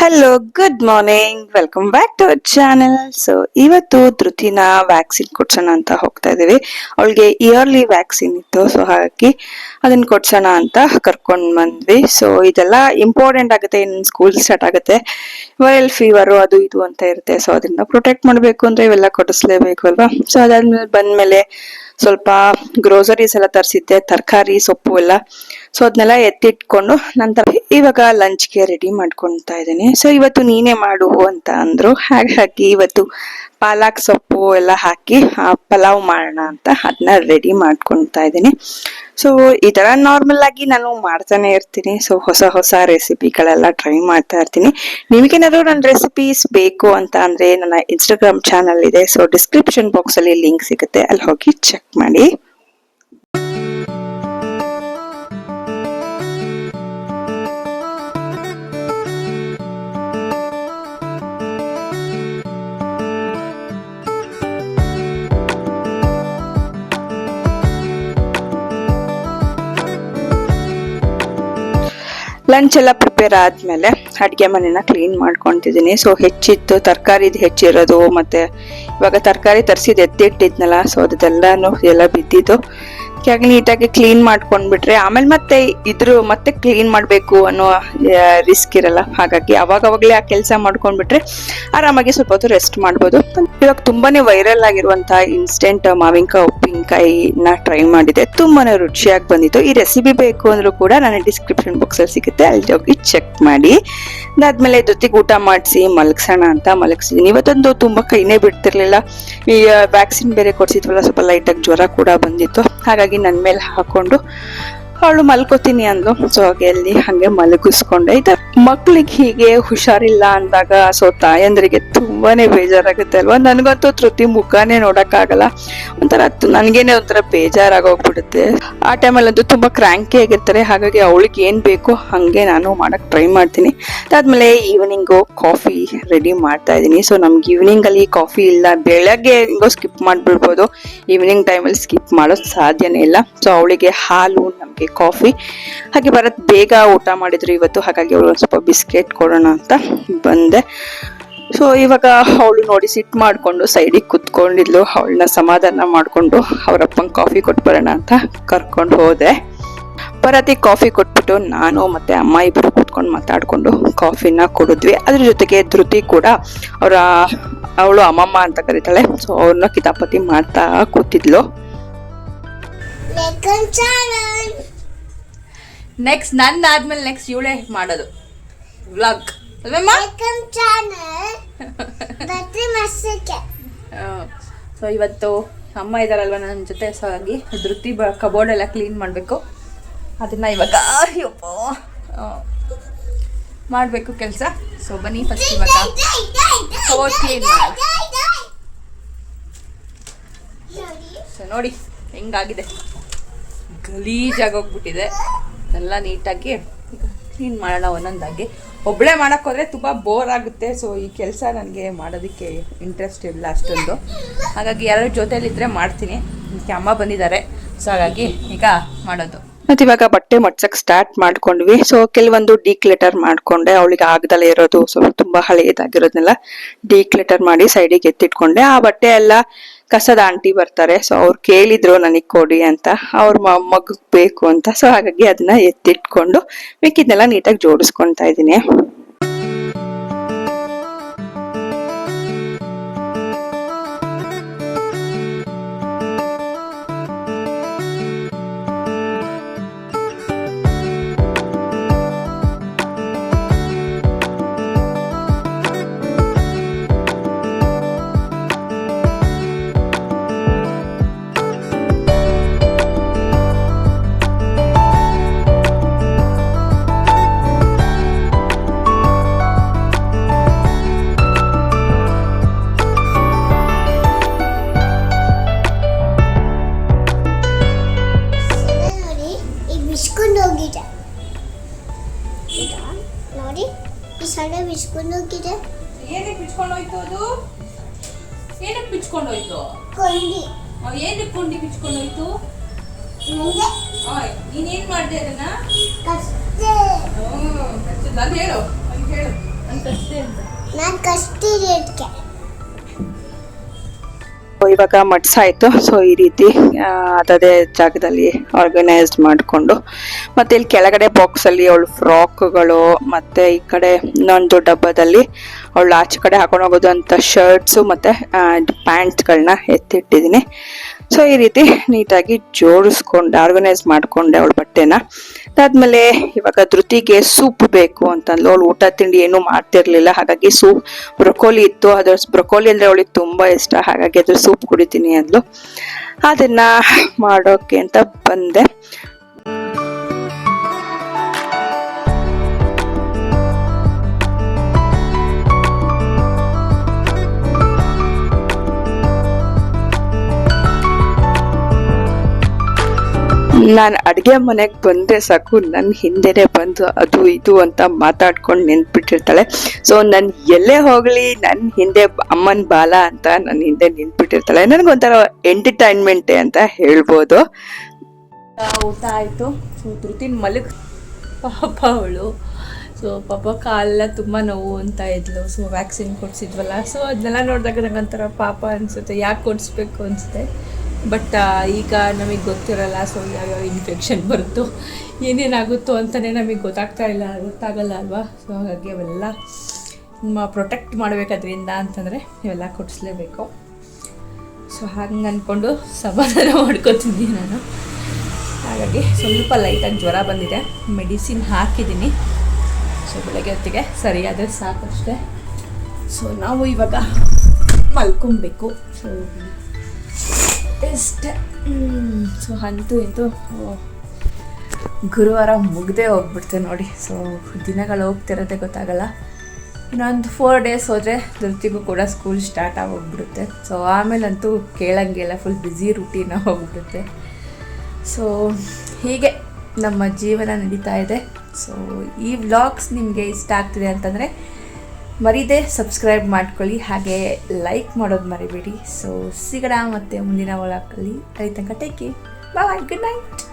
Hello, good morning, welcome back to our channel. So ಇವತ್ತು ಧೃತಿನ vaccine ಕೊಡ್ಸೋಣ ಅಂತ ಹೋಗ್ತಾ ಇದೀವಿ. ಅವಳಿಗೆ ಇಯರ್ಲಿ ವ್ಯಾಕ್ಸಿನ್ ಇತ್ತು, ಸೊ ಹಾಗಾಗಿ ಅದನ್ನ ಕೊಡ್ಸೋಣ ಅಂತ ಕರ್ಕೊಂಡ್ ಬಂದ್ವಿ. ಸೊ ಇದೆಲ್ಲ ಇಂಪಾರ್ಟೆಂಟ್ ಆಗುತ್ತೆ, ಇನ್ನು ಸ್ಕೂಲ್ ಸ್ಟಾರ್ಟ್ ಆಗುತ್ತೆ. ವೈರಲ್ ಫೀವರ್ ಅದು ಇದು ಅಂತ ಇರುತ್ತೆ. ಸೊ ಅದನ್ನ ಪ್ರೊಟೆಕ್ಟ್ ಮಾಡಬೇಕು ಅಂದ್ರೆ ಇವೆಲ್ಲ ಕೊಡಿಸ್ಲೇಬೇಕು ಅಲ್ವಾ. ಸೊ ಅದಾದ್ಮೇಲೆ ಬಂದ್ಮೇಲೆ ಸ್ವಲ್ಪ ಗ್ರೋಸರೀಸ್ ಎಲ್ಲ ತರಿಸಿದ್ದೆ, ತರಕಾರಿ ಸೊಪ್ಪು ಎಲ್ಲ. ಸೊ ಅದನ್ನೆಲ್ಲ ಎತ್ತಿಟ್ಕೊಂಡು ನಂತರ ಇವಾಗ ಲಂಚ್ಗೆ ರೆಡಿ ಮಾಡ್ಕೊತಾ ಇದ್ದೀನಿ. ಸೊ ಇವತ್ತು ನೀನೇ ಮಾಡು ಅಂತ ಅಂದ್ರು, ಹಾಗಾಗಿ ಇವತ್ತು ಪಾಲಕ್ ಸೊಪ್ಪು ಎಲ್ಲ ಹಾಕಿ ಪಲಾವ್ ಮಾಡೋಣ ಅಂತ ಅದನ್ನ ರೆಡಿ ಮಾಡ್ಕೊತಾ ಇದ್ದೀನಿ. ಸೊ ಈ ತರ ನಾರ್ಮಲ್ ಆಗಿ ನಾನು ಮಾಡ್ತಾನೆ ಇರ್ತೀನಿ. ಸೊ ಹೊಸ ಹೊಸ ರೆಸಿಪಿಗಳೆಲ್ಲ ಟ್ರೈ ಮಾಡ್ತಾ ಇರ್ತೀನಿ. ನಿಮಗೇನಾದ್ರು ನನ್ನ ರೆಸಿಪೀಸ್ ಬೇಕು ಅಂತ ಅಂದ್ರೆ ನನ್ನ ಇನ್ಸ್ಟಾಗ್ರಾಮ್ ಚಾನಲ್ ಇದೆ. ಸೊ ಡಿಸ್ಕ್ರಿಪ್ಷನ್ ಬಾಕ್ಸ್ ಅಲ್ಲಿ ಲಿಂಕ್ ಸಿಗುತ್ತೆ, ಅಲ್ಲಿ ಹೋಗಿ ಚೆಕ್ ಮಾಡಿ. ಲಂಚ್ ಎಲ್ಲ ಪ್ರಿಪೇರ್ ಆದ್ಮೇಲೆ ಅಡ್ಗೆ ಮನೆನ ಕ್ಲೀನ್ ಮಾಡ್ಕೊಂತಿದ್ದೀನಿ. ಸೊ ಹೆಚ್ಚಿತ್ತು ತರಕಾರಿದು ಹೆಚ್ಚಿರೋದು, ಮತ್ತೆ ಇವಾಗ ತರಕಾರಿ ತರಿಸಿದ್ ಎತ್ತಿಟ್ಟಿದ್ನಲ್ಲ, ಸೊ ಅದೆಲ್ಲಾನು ಎಲ್ಲ ಬಿದ್ದಿದ್ದು ನೀಟಾಗಿ ಕ್ಲೀನ್ ಮಾಡ್ಕೊಂಡ್ಬಿಟ್ರೆ ಆಮೇಲೆ ಮತ್ತೆ ಕ್ಲೀನ್ ಮಾಡ್ಬೇಕು ಅನ್ನೋ ರಿಸ್ಕ್ ಇರಲ್ಲ. ಹಾಗಾಗಿ ಅವಾಗವಾಗ್ಲೇ ಆ ಕೆಲಸ ಮಾಡ್ಕೊಂಡ್ಬಿಟ್ರೆ ಆರಾಮಾಗಿ ಸ್ವಲ್ಪ ಹೊತ್ತು ರೆಸ್ಟ್ ಮಾಡ್ಬೋದು. ಇವಾಗ ತುಂಬಾನೇ ವೈರಲ್ ಆಗಿರುವಂತಹ ಇನ್ಸ್ಟೆಂಟ್ ಮಾವಿನಕಾಯಿ ಉಪ್ಪಿನಕಾಯಿನ ಟ್ರೈ ಮಾಡಿದೆ, ತುಂಬಾನೇ ರುಚಿಯಾಗಿ ಬಂದಿತ್ತು. ಈ ರೆಸಿಪಿ ಬೇಕು ಅಂದ್ರೂ ಕೂಡ ನನ್ನ ಡಿಸ್ಕ್ರಿಪ್ಷನ್ ಬಾಕ್ಸ್ ಅಲ್ಲಿ ಸಿಗುತ್ತೆ, ಅಲ್ಲಿ ಹೋಗಿ ಚೆಕ್ ಮಾಡಿ. ಅದಾದ್ಮೇಲೆ ಜೊತೆಗೆ ಊಟ ಮಾಡಿಸಿ ಮಲಗ್ಸೋಣ ಅಂತ ಮಲಗಿಸಿದೀನಿ. ಇವತ್ತೊಂದು ತುಂಬಾ ಕೈನೇ ಬಿಡ್ತಿರ್ಲಿಲ್ಲ, ಈ ವ್ಯಾಕ್ಸಿನ್ ಬೇರೆ ಕೊಡ್ಸಿದ್ವಲ್ಲ, ಸ್ವಲ್ಪ ಲೈಟಾಗಿ ಜ್ವರ ಕೂಡ ಬಂದಿತ್ತು. ಹಾಗಾಗಿ ನನ್ ಮೇಲೆ ಹಾಕೊಂಡು ಅವಳು ಮಲ್ಕೋತೀನಿ ಅಂದ್ಲು. ಸೊ ಅಲ್ಲಿ ಹಂಗೆ ಮಲಗಿಸ್ಕೊಂಡೆ. ಮಕ್ಳಿಗೆ ಹೀಗೆ ಹುಷಾರಿಲ್ಲ ಅಂದಾಗ ಸೊ ತಾಯಂದ್ರಿಗೆ ತುಂಬಾನೇ ಬೇಜಾರಾಗುತ್ತೆ ಅಲ್ವಾ. ನನ್ಗಂತೂ ಧೃತಿ ಮುಖಾನೇ ನೋಡಕ್ಕಾಗಲ್ಲ, ನನ್ಗೇನೆ ಒಂಥರ ಬೇಜಾರಾಗೋಗ್ಬಿಡುತ್ತೆ. ಆ ಟೈಮಲ್ಲಂತೂ ತುಂಬಾ ಕ್ರ್ಯಾಂಕಿ ಆಗಿರ್ತಾರೆ. ಹಾಗಾಗಿ ಅವಳಿಗೆ ಏನ್ ಬೇಕು ಹಂಗೆ ನಾನು ಮಾಡಕ್ ಟ್ರೈ ಮಾಡ್ತೀನಿ. ಅದಾದ್ಮೇಲೆ ಈವ್ನಿಂಗು ಕಾಫಿ ರೆಡಿ ಮಾಡ್ತಾ ಇದೀನಿ. ಸೊ ನಮ್ಗೆ ಈವ್ನಿಂಗ್ ಅಲ್ಲಿ ಕಾಫಿ ಇಲ್ಲ, ಬೆಳಗ್ಗೆ ಹೆಂಗೋ ಸ್ಕಿಪ್ ಮಾಡ್ಬಿಡ್ಬೋದು, ಈವ್ನಿಂಗ್ ಟೈಮಲ್ಲಿ ಸ್ಕಿಪ್ ಮಾಡೋದು ಸಾಧ್ಯನೇ ಇಲ್ಲ. ಸೊ ಅವಳಿಗೆ ಹಾಲು, ನಮ್ಗೆ ಕಾಫಿ, ಹಾಗೆ ಬರತ್ ಬೇಗ ಊಟ ಮಾಡಿದ್ರು ಇವತ್ತು. ಹಾಗಾಗಿ ಅವಳು ಒಂದ್ ಸ್ವಲ್ಪ ಬಿಸ್ಕೆಟ್ ಕೊಡೋಣ ಅಂತ ಬಂದೆ. ಸೊ ಇವಾಗ ಅವಳು ನೋಡಿ ಸಿಟ್ ಮಾಡ್ಕೊಂಡು ಸೈಡಿಗೆ ಕುತ್ಕೊಂಡಿದ್ಲು. ಅವಳನ್ನ ಸಮಾಧಾನ ಮಾಡ್ಕೊಂಡು ಅವ್ರಪ್ಪಂಗೆ ಕಾಫಿ ಕೊಟ್ಬರೋಣ ಅಂತ ಕರ್ಕೊಂಡು ಹೋದೆ. ಬರತ್ತಿಗೆ ಕಾಫಿ ಕೊಟ್ಬಿಟ್ಟು ನಾನು ಮತ್ತೆ ಅಮ್ಮ ಇಬ್ಬರು ಕೂತ್ಕೊಂಡು ಮಾತಾಡ್ಕೊಂಡು ಕಾಫಿನ ಕುಡಿದ್ವಿ. ಅದ್ರ ಜೊತೆಗೆ ಧೃತಿ ಕೂಡ ಅವಳು ಅಮ್ಮಮ್ಮ ಅಂತ ಕರೀತಾಳೆ, ಸೊ ಅವ್ರನ್ನ ಕಿತಾಪತಿ ಮಾಡ್ತಾ ಕೂತಿದ್ಲು. ನೆಕ್ಸ್ಟ್ ನನ್ನ ಆದ್ಮೇಲೆ ನೆಕ್ಸ್ಟ್ ಇವಳೇ ಮಾಡೋದು ವ್ಲಾಗ್ ಅಲ್ವಮ್ಮ. ಸೊ ಇವತ್ತು ಅಮ್ಮ ಇದಾರಲ್ವ ನನ್ನ ಜೊತೆ, ಸೊ ಹಾಗಾಗಿ ಧೃತಿ ಕಬೋರ್ಡ್ ಎಲ್ಲ ಕ್ಲೀನ್ ಮಾಡಬೇಕು. ಅದನ್ನ ಇವಾಗ ಮಾಡಬೇಕು ಕೆಲಸ. ಸೊ ಬನ್ನಿ ಫಸ್ಟ್ ಇವಾಗ ಕಬೋರ್ಡ್ ಕ್ಲೀನ್ ಮಾಡಿ. ಸೊ ನೋಡಿ ಹೆಂಗಾಗಿದೆ, ಗಲೀಜಾಗಿ ಹೋಗ್ಬಿಟ್ಟಿದೆ. ಎಲ್ಲ ನೀಟಾಗಿ ಕ್ಲೀನ್ ಮಾಡೋಣ ಒಂದೊಂದಾಗಿ. ಒಬ್ಬಳೇ ಮಾಡೋಕ್ಕೋದ್ರೆ ತುಂಬ ಬೋರ್ ಆಗುತ್ತೆ. ಸೊ ಈ ಕೆಲಸ ನನಗೆ ಮಾಡೋದಕ್ಕೆ ಇಂಟ್ರೆಸ್ಟ್ ಇಲ್ಲ ಅಷ್ಟೊಂದು. ಹಾಗಾಗಿ ಯಾರು ಜೊತೆಲಿದ್ದರೆ ಮಾಡ್ತೀನಿ. ಅಮ್ಮ ಬಂದಿದ್ದಾರೆ, ಸೊ ಹಾಗಾಗಿ ಈಗ ಮಾಡೋದು. ಮತ್ತೆ ಇವಾಗ ಬಟ್ಟೆ ಮಡ್ಸಕ್ ಸ್ಟಾರ್ಟ್ ಮಾಡ್ಕೊಂಡ್ವಿ. ಸೊ ಕೆಲವೊಂದು ಡಿಕ್ಲೆಟರ್ ಮಾಡ್ಕೊಂಡೆ, ಅವಳಿಗೆ ಆಗದಲ್ಲೇ ಇರೋದು ಸ್ವಲ್ಪ ತುಂಬಾ ಹಳೆಯದಾಗಿರೋದನ್ನೆಲ್ಲ ಡಿಕ್ಲೆಟರ್ ಮಾಡಿ ಸೈಡಿಗೆ ಎತ್ತಿಟ್ಕೊಂಡೆ. ಆ ಬಟ್ಟೆ ಎಲ್ಲ ಕಸದ ಆಂಟಿ ಬರ್ತಾರೆ, ಸೊ ಅವ್ರು ಕೇಳಿದ್ರು ನನಗ್ ಕೊಡಿ ಅಂತ, ಅವ್ರ ಮಗಗ್ ಬೇಕು ಅಂತ. ಸೊ ಹಾಗಾಗಿ ಅದನ್ನ ಎತ್ತಿಟ್ಕೊಂಡು ಮಿಕ್ಕಿದ್ನೆಲ್ಲ ನೀಟಾಗಿ ಜೋಡಿಸ್ಕೊಂತಾ ಇದೀನಿ. ನೋಡಿ ಈ ಸಲ ಬಿಚ್ಕೊಂಡು ಹೋಗಿದೆ. ಏನಕ್ಕೆ ಬಿಚ್ಕೊಂಡು ಹೋಯ್ತು ಅದು? ಏನಕ್ಕೆ ಬಿಚ್ಕೊಂಡು ಹೋಯ್ತು? ಕೊಂಡಿ. ಏನಕ್ಕೆ ಕೊಂಡಿ ಬಿಚ್ಕೊಂಡು ಹೋಯ್ತು? ನೀನೇನ್ ಮಾಡ್ದೆ ಅದನ್ನ? ಕಷ್ಟೇ. ನಾನು ಹೇಳು, ಹೇಳು. ನಾನು ಕಷ್ಟಿದೆ ಅದಕ್ಕೆ. ಇವಾಗ ಮಡ್ಸಾಯ್ತು. ಸೊ ಈ ರೀತಿ ಅದೇ ಜಾಗದಲ್ಲಿ ಆರ್ಗನೈಸ್ಡ್ ಮಾಡಿಕೊಂಡು, ಮತ್ತೆ ಇಲ್ಲಿ ಕೆಳಗಡೆ ಬಾಕ್ಸಲ್ಲಿ ಅವಳು ಫ್ರಾಕ್ಗಳು, ಮತ್ತೆ ಈ ಕಡೆ ಇನ್ನೊಂದು ಡಬ್ಬದಲ್ಲಿ ಅವಳು ಆಚೆ ಕಡೆ ಹಾಕೊಂಡು ಹೋಗೋದು ಅಂತ ಶರ್ಟ್ಸು ಮತ್ತು ಪ್ಯಾಂಟ್ಸ್ಗಳನ್ನ ಎತ್ತಿಟ್ಟಿದ್ದೀನಿ. ಸೊ ಈ ರೀತಿ ನೀಟಾಗಿ ಜೋಡಿಸ್ಕೊಂಡೆ, ಆರ್ಗನೈಸ್ ಮಾಡಿಕೊಂಡೆ ಅವಳ ಬಟ್ಟೆನ. ಅದಾದ್ಮೇಲೆ ಇವಾಗ ಧೃತಿಗೆ ಸೂಪ್ ಬೇಕು ಅಂತಂದ್ಲು. ಅವಳು ಊಟ ತಿಂಡಿ ಏನೂ ಮಾಡ್ತಿರ್ಲಿಲ್ಲ, ಹಾಗಾಗಿ ಸೂಪ್ ಬ್ರೊಕೋಲಿ ಇತ್ತು, ಅದ್ರ ಬ್ರೊಕೋಲಿ ಅಂದರೆ ಅವಳಿಗೆ ತುಂಬ ಇಷ್ಟ, ಹಾಗಾಗಿ ಅದ್ರ ಸೂಪ್ ಕುಡಿತೀನಿ ಅಂದ್ಲು. ಅದನ್ನ ಮಾಡೋಕೆ ಅಂತ ಬಂದೆ. ನಾನು ಅಡುಗೆ ಮನೆಗೆ ಬಂದರೆ ಸಾಕು ನನ್ನ ಹಿಂದೆನೇ ಬಂದು ಅದು ಇದು ಅಂತ ಮಾತಾಡ್ಕೊಂಡು ನೆನ್ಪಿಟ್ಟಿರ್ತಾಳೆ. ಸೊ ನಾನು ಎಲ್ಲೇ ಹೋಗಲಿ ನನ್ನ ಹಿಂದೆ ಅಮ್ಮನ ಬಾಲ ಅಂತ ನನ್ನ ಹಿಂದೆ ನಿಂತ್ಬಿಟ್ಟಿರ್ತಾಳೆ. ನನಗೊಂಥರ ಎಂಟರ್ಟೈನ್ಮೆಂಟೇ ಅಂತ ಹೇಳ್ಬೋದು. ಊಟ ಆಯಿತು. ಸೊ ಧೃತಿನ ಮಲಗ್ ಪಾಪ ಅವಳು. ಸೊ ಪಾಪ ಕಾಲೆಲ್ಲ ತುಂಬ ನೋವು ಅಂತ ಇದ್ಲು. ಸೊ ವ್ಯಾಕ್ಸಿನ್ ಕೊಡಿಸಿದ್ವಲ್ಲ, ಸೊ ಅದನ್ನೆಲ್ಲ ನೋಡಿದಾಗ ನಂಗೊಂಥರ ಪಾಪ ಅನಿಸುತ್ತೆ, ಯಾಕೆ ಕೊಡಿಸ್ಬೇಕು ಅನಿಸುತ್ತೆ. ಬಟ್ ಈಗ ನಮಗೆ ಗೊತ್ತಿರಲ್ಲ, ಸೊ ಯಾವ್ಯಾವ ಇನ್ಫೆಕ್ಷನ್ ಬರುತ್ತೋ ಏನೇನಾಗುತ್ತೋ ಅಂತಲೇ ನಮಗೆ ಗೊತ್ತಾಗಲ್ಲ ಅಲ್ವಾ. ಸೊ ಹಾಗಾಗಿ ಅವೆಲ್ಲ ಪ್ರೊಟೆಕ್ಟ್ ಮಾಡಬೇಕದ್ರಿಂದ ಅಂತಂದರೆ ಇವೆಲ್ಲ ಕೊಡಿಸ್ಲೇಬೇಕು. ಸೊ ಹಂಗೆ ಅಂದ್ಕೊಂಡು ಸಮಾಧಾನ ಮಾಡ್ಕೊತೀನಿ ನಾನು. ಹಾಗಾಗಿ ಸ್ವಲ್ಪ ಲೈಟಾಗಿ ಜ್ವರ ಬಂದಿದೆ, ಮೆಡಿಸಿನ್ ಹಾಕಿದ್ದೀನಿ. ಸೊ ಬೆಳಗ್ಗೆ ಹೊತ್ತಿಗೆ ಸರಿಯಾದರೆ ಸಾಕಷ್ಟೆ. ಸೊ ನಾವು ಇವಾಗ ಮಲ್ಕೊಬೇಕು. ಸೊ ಇಷ್ಟೇ. ಸೊ ಅಂತೂ ಇಂತೂ ಗುರುವಾರ ಮುಗ್ದೇ ಹೋಗ್ಬಿಡ್ತೆ ನೋಡಿ. ಸೊ ದಿನಗಳು ಹೋಗ್ತಿರೋದೇ ಗೊತ್ತಾಗಲ್ಲ. ಇನ್ನೊಂದು 4 days ಹೋದರೆ ಧೃತಿಗೂ ಕೂಡ ಸ್ಕೂಲ್ ಸ್ಟಾರ್ಟ್ ಆಗೋಗ್ಬಿಡುತ್ತೆ. ಸೊ ಆಮೇಲಂತೂ ಕೇಳಂಗಿಲ್ಲ, ಫುಲ್ ಬ್ಯುಸಿ ರೂಟೀನ್ ಹೋಗ್ಬಿಡುತ್ತೆ. ಸೊ ಹೀಗೆ ನಮ್ಮ ಜೀವನ ನಡೀತಾ ಇದೆ. ಸೊ ಈ ವ್ಲಾಗ್ಸ್ ನಿಮಗೆ ಇಷ್ಟ ಆಗ್ತಿದೆ ಅಂತಂದರೆ ಮರೀದೆ ಸಬ್ಸ್ಕ್ರೈಬ್ ಮಾಡ್ಕೊಳ್ಳಿ, ಹಾಗೆ ಲೈಕ್ ಮಾಡೋದು ಮರಿಬೇಡಿ. ಸೊ ಸಿಗೋಣ ಮತ್ತೆ ಮುಂದಿನ ವ್ಲಾಗಲ್ಲಿ. ಅಲ್ಲಿ ತನಕ ಟೇಕ್ ಕೇರ್, ಬಾಯ್, ಗುಡ್ ನೈಟ್.